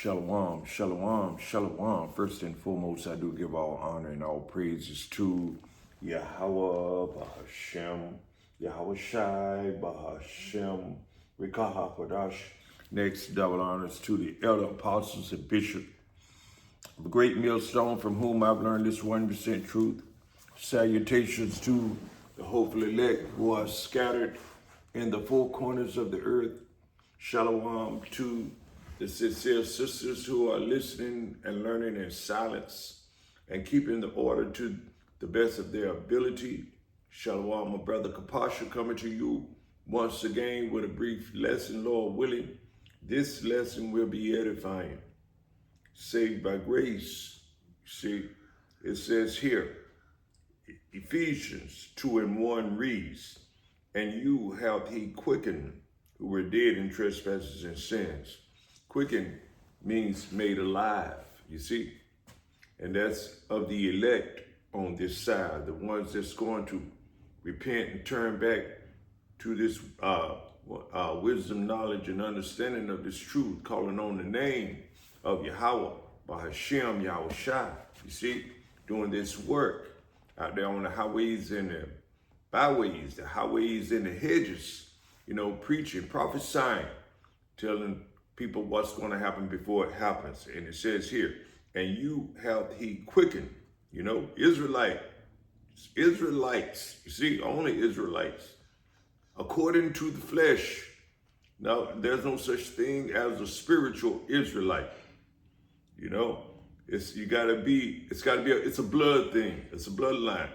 Shalom, shalom, shalom. First and foremost, I do give all honor and all praises to Yahweh, Bahashem, Yahweh Shai, Bahashem, Rikaha Kodash. Next, double honors to the elder apostles and bishop of a great millstone from whom I've learned this 100% truth. Salutations to the hopeful elect who are scattered in the four corners of the earth. Shalom to the sincere sisters who are listening and learning in silence and keeping the order to the best of their ability. Shalom, my brother Kapasha, coming to you once again with a brief lesson, Lord willing. This lesson will be edifying. Saved by grace. See, it says here, Ephesians 2:1 reads, and you hath he quickened who were dead in trespasses and sins. Quicken means made alive, you see? And that's of the elect on this side, the ones that's going to repent and turn back to this wisdom, knowledge, and understanding of this truth, calling on the name of Yahweh, Bahashem, Yahweh Shai, you see? Doing this work out there on the highways and the byways, the highways and the hedges, you know, preaching, prophesying, telling people what's going to happen before it happens. And it says here, and you have he quickened, you know, Israelites, you see, only Israelites, according to the flesh. Now, there's no such thing as a spiritual Israelite, you know. It's got to be, it's a blood thing. It's a bloodline.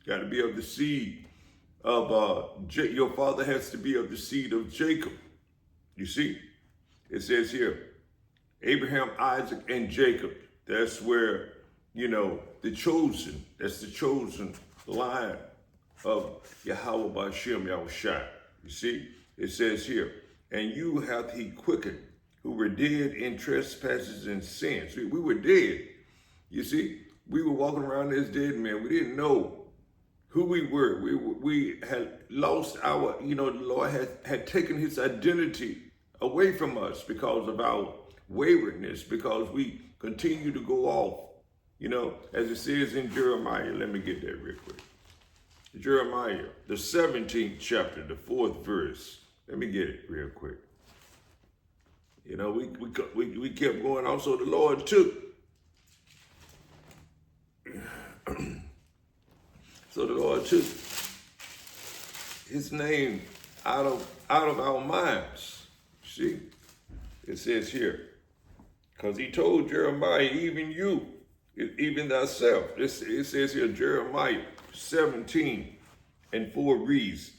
Got to be of the seed of, your father has to be of the seed of Jacob, you see. It says here, Abraham, Isaac, and Jacob. That's where, you know, that's the chosen line of Yahweh Bahashem, Yahweh Shai. You see, it says here, and you hath he quickened who were dead in trespasses and sins. We were dead. You see, we were walking around as dead men. We didn't know who we were. We had lost our, you know, the Lord had taken his identity away from us because of our waywardness, because we continue to go off, you know, as it says in Jeremiah. Let me get that real quick. Jeremiah, the 17th chapter, the 4th verse. Let me get it real quick. You know, we kept going on, so the Lord took. So the Lord took his name out of our minds. See, it says here, because he told Jeremiah, even you, even thyself. It says here, Jeremiah 17:4 reads,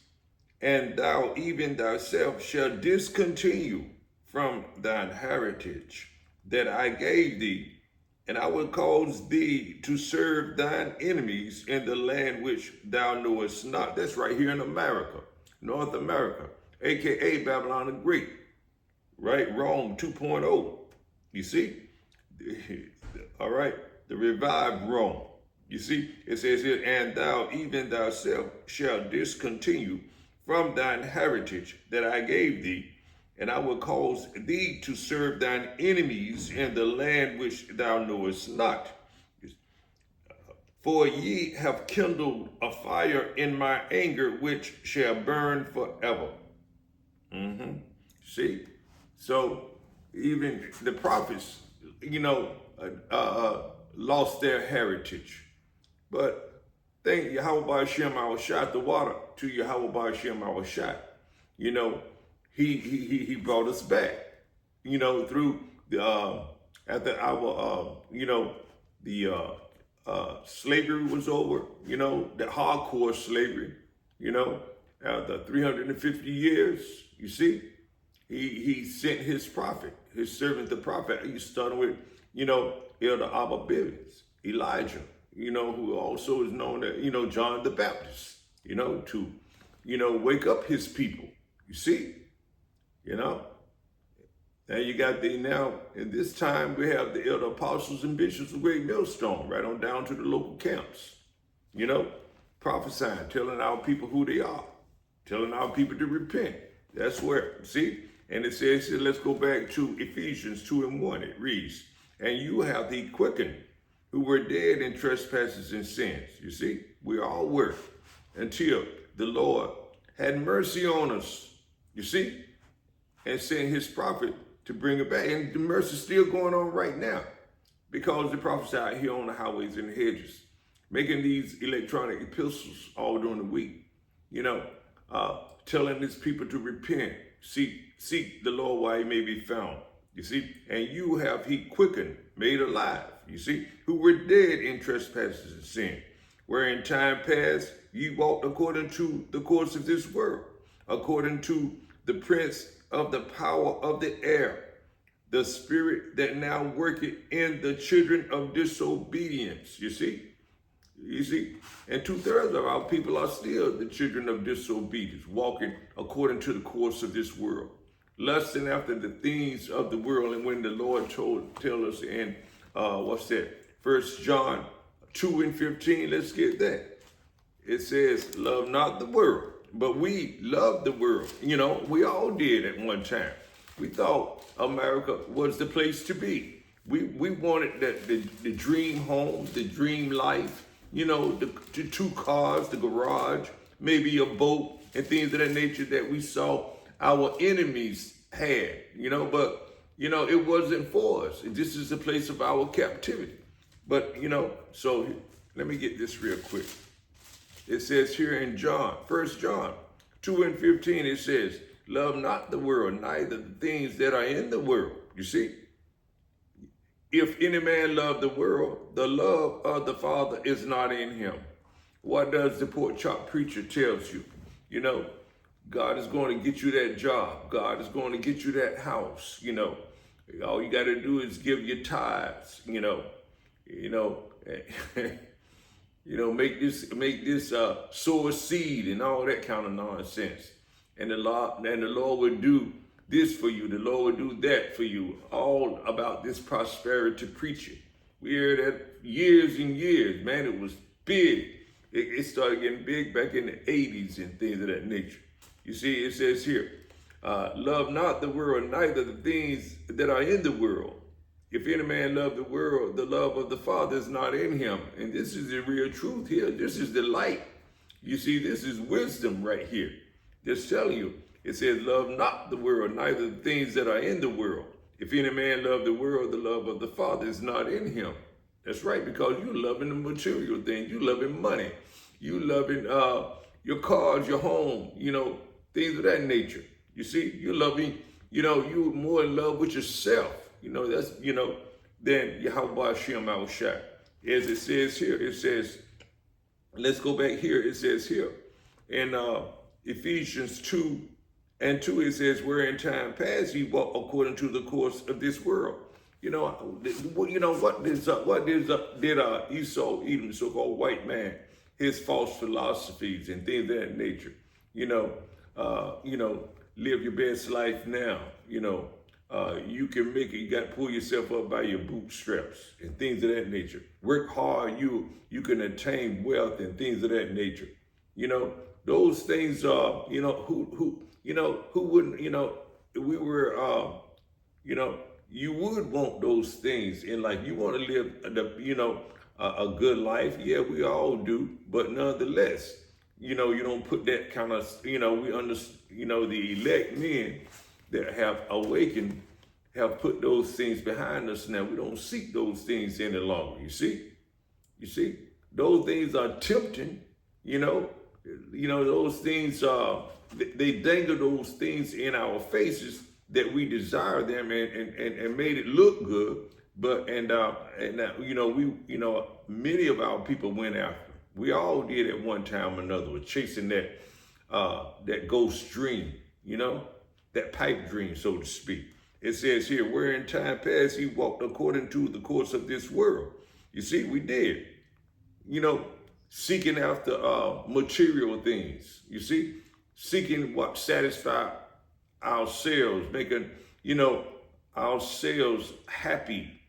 and thou even thyself shall discontinue from thine heritage that I gave thee, and I will cause thee to serve thine enemies in the land which thou knowest not. That's right here in America, North America, aka Babylon the Great. Right? Rome 2.0. You see? All right? The revived Rome. You see? It says here, and thou even thyself shall discontinue from thine heritage that I gave thee, and I will cause thee to serve thine enemies in the land which thou knowest not. For ye have kindled a fire in my anger, which shall burn forever. See? So even the prophets, you know, lost their heritage. But thank Yahweh Bahashem, our shot the water to Yahweh Bahashem, our shot. You know, he brought us back, you know, through the after our you know, the slavery was over, you know, the hardcore slavery, you know, after 350 years, you see. He sent his prophet, his servant, the prophet. He started with, you know, Elder Abba Bivens, Elijah, you know, who also is known as, you know, John the Baptist, you know, to, you know, wake up his people. You see, you know. Now you got now in this time, we have the elder apostles and bishops of Great Millstone, right on down to the local camps, you know, prophesying, telling our people who they are, telling our people to repent. That's where, see, And it says, let's go back to Ephesians 2:1. It reads, and you have he quickened who were dead in trespasses and sins. You see, we all were until the Lord had mercy on us. You see, and sent his prophet to bring it back. And the mercy is still going on right now because the prophets are out here on the highways and the hedges, making these electronic epistles all during the week, telling his people to repent, seek the Lord while he may be found. You see, and you have he quickened, made alive, you see, who were dead in trespasses and sin, where in time past ye walked according to the course of this world, according to the prince of the power of the air, the spirit that now worketh in the children of disobedience. You see, and 2/3 of our people are still the children of disobedience, walking according to the course of this world, lusting after the things of the world. And when the Lord tell us in, 1 John 2:15, let's get that. It says, love not the world, but we love the world. We all did at one time. We thought America was the place to be. We wanted the dream home, the dream life, the 2 cars, the garage, maybe a boat and things of that nature that we saw our enemies had, but, it wasn't for us. This is the place of our captivity. But, so let me get this real quick. It says here in 1 John 2:15, it says, love not the world, neither the things that are in the world. You see, if any man love the world, the love of the Father is not in him. What does the pork chop preacher tells you? God is going to get you that job. God is going to get you that house. All you got to do is give your tithes. Make this sow a seed and all that kind of nonsense. And the Lord would do this for you. The Lord would do that for you. All about this prosperity preaching. We heard that years and years, man. It was big. It started getting big back in the 80s and things of that nature. You see, it says here, love not the world, neither the things that are in the world. If any man love the world, the love of the Father is not in him. And this is the real truth here. This is the light. You see, this is wisdom right here. Just telling you, it says, love not the world, neither the things that are in the world. If any man love the world, the love of the Father is not in him. That's right, because you loving the material things. You loving money. You loving your cars, your home, things of that nature. You see, you loving, you more in love with yourself. That's, then Yahweh Shem Al Shai. As it says here, it says, let's go back here. It says here in Ephesians 2:2, it says, where in time past he walked according to the course of this world. What did Esau, Edom, so-called white man, his false philosophies and things of that nature. Live your best life now. You can make it. You got to pull yourself up by your bootstraps and things of that nature. Work hard. You can attain wealth and things of that nature. Those things are, who wouldn't, we were, you would want those things in life. You want to live, a good life. Yeah, we all do. But nonetheless, you don't put that kind of, the elect men that have awakened have put those things behind us now. We don't seek those things any longer. You see, those things are tempting, those things they dangle those things in our faces that we desire them and made it look good. But many of our people went after. We all did at one time or another. We're chasing that ghost dream, that pipe dream, so to speak. It says here, where in time past he walked according to the course of this world. You see, we did, seeking after material things. You see, seeking what satisfy ourselves, making, ourselves happy,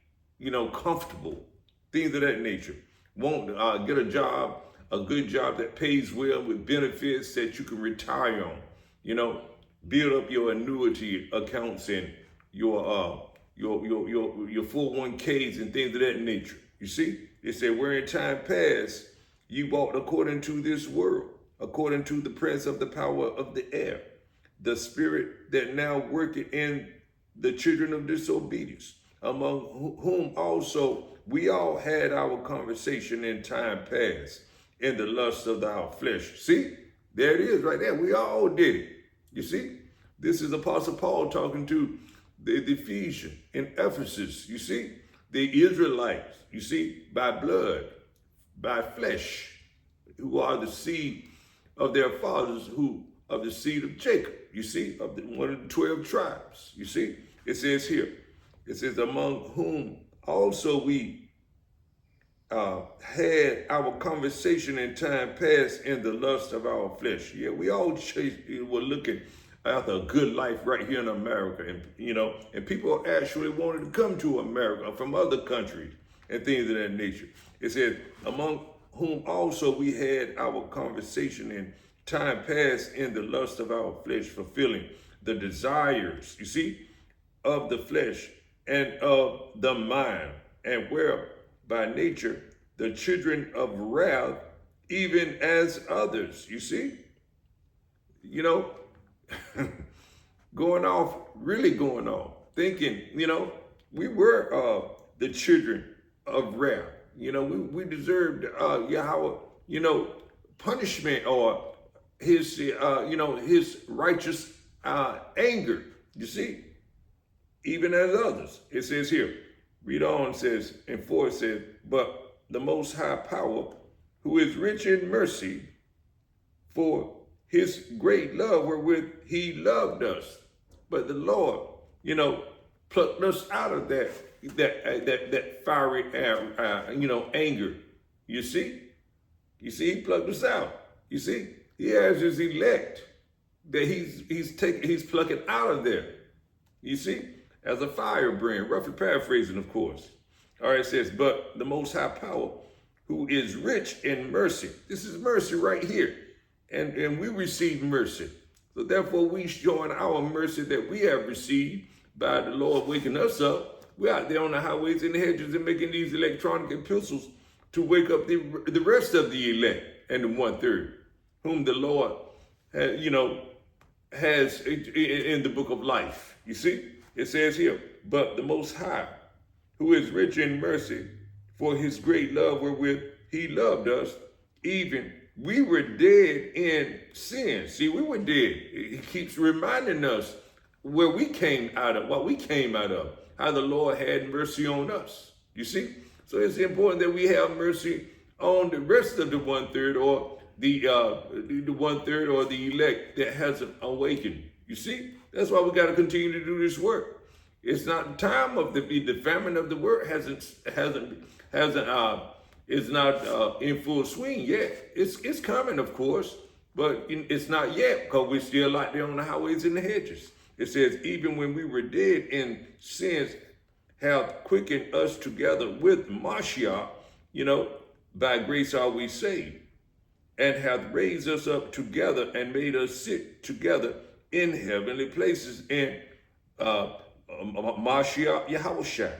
comfortable, things of that nature. Want to get a job, a good job that pays well with benefits that you can retire on, build up your annuity accounts and your 401ks and things of that nature. You see, it said, where in time past you walked according to this world, according to the prince of the power of the air, the spirit that now worketh in the children of disobedience, among whom also we all had our conversation in time past in the lust of our flesh. See, there it is right there. We all did it. You see, this is Apostle Paul talking to the Ephesians in Ephesus. You see, the Israelites, you see, by blood, by flesh, who are the seed of their fathers, who of the seed of Jacob, you see, of one of the 12 tribes. You see, it says here, it says, among whom also we had our conversation in time past in the lust of our flesh. Yeah, we all were looking after a good life right here in America, and and people actually wanted to come to America from other countries and things of that nature. It says, among whom also we had our conversation in time past in the lust of our flesh, fulfilling the desires, you see, of the flesh and of the mind, and where by nature the children of wrath, even as others. You see, really going off, thinking, we were the children of wrath. We deserved Yahweh, punishment, or his, his righteous anger. You see, even as others. It says here, read on, says, and 4 it says, but the Most High Power, who is rich in mercy, for his great love wherewith he loved us. But the Lord, plucked us out of that fiery, anger. You see, he plucked us out. You see, he has his elect that he's plucking out of there. You see, as a firebrand, roughly paraphrasing, of course. All right, it says, but the Most High Power, who is rich in mercy. This is mercy right here. And we receive mercy. So therefore, we showing our mercy that we have received by the Lord waking us up. We're out there on the highways and the hedges and making these electronic epistles to wake up the rest of the elect and the 1/3, whom the Lord has in the book of life. You see, it says here, but the Most High, who is rich in mercy, for his great love wherewith he loved us, even we were dead in sin. See, we were dead. He keeps reminding us where we came out of, what we came out of, how the Lord had mercy on us. You see? So it's important that we have mercy on the rest of the 1/3, or the 1/3, or the elect that hasn't awakened. You see? That's why we got to continue to do this work. It's not the time of the famine of the word is not in full swing yet. It's coming, of course, but it's not yet, because we're still out there on the highways and the hedges. It says, even when we were dead in sins, hath quickened us together with Mashiach, by grace are we saved, and hath raised us up together and made us sit together in heavenly places in Mashiach Yahushua,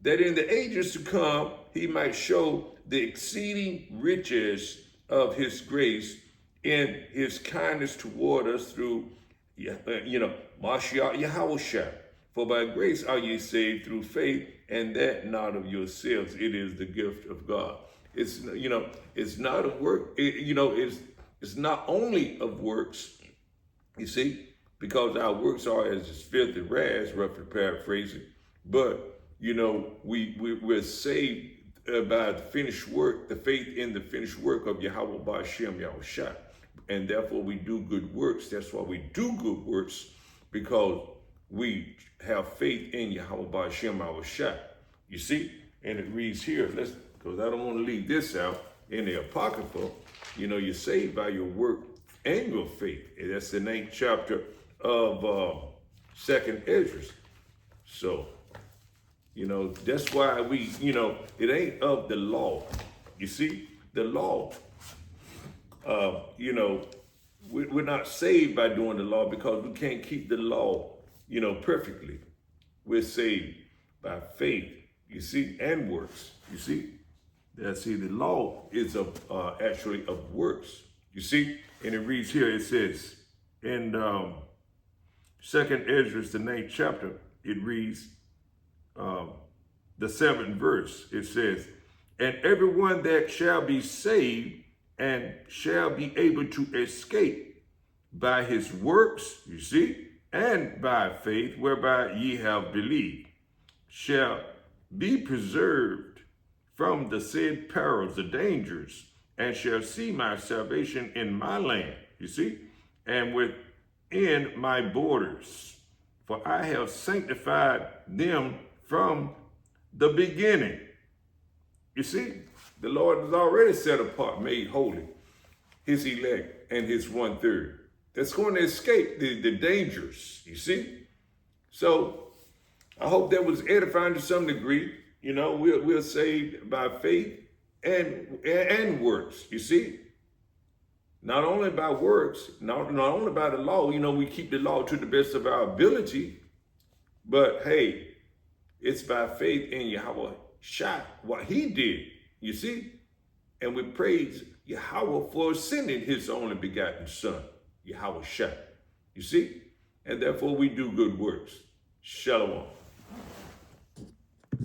that in the ages to come he might show the exceeding riches of his grace in his kindness toward us through, Mashiach Yahushua. For by grace are ye saved through faith, and that not of yourselves. It is the gift of God. It's, it's not a work. It's not only of works, you see, because our works are as filthy rags, roughly paraphrasing. But, we're saved by the finished work, the faith in the finished work of Yahweh Ba'ashem Yahushua. And therefore we do good works. That's why we do good works, because we have faith in Yahweh Ba'ashem Yahushua. You see? And it reads here, because I don't want to leave this out, in the Apocrypha, you're saved by your work and your faith. And that's the 9th chapter of 2nd Esdras. So, that's why we, it ain't of the law. You see, the law, we're not saved by doing the law because we can't keep the law, perfectly. We're saved by faith, you see, and works, you see. See, the law is actually of works, you see. And it reads here, it says in 2nd Ezra, the 9th chapter, it reads the 7th verse. It says, and everyone that shall be saved and shall be able to escape by his works, you see, and by faith whereby ye have believed, shall be preserved from the said perils, the dangers, and shall see my salvation in my land, you see, and within my borders. For I have sanctified them from the beginning. You see, the Lord has already set apart, made holy, his elect and his 1/3. That's going to escape the dangers, you see. So I hope that was edifying to some degree. We're saved by faith and works, you see. Not only by works, not only by the law, we keep the law to the best of our ability, but hey, it's by faith in Yahweh Shai, what he did, you see. And we praise Yahweh for sending his only begotten son, Yahweh Shai, you see. And therefore we do good works. Shalom.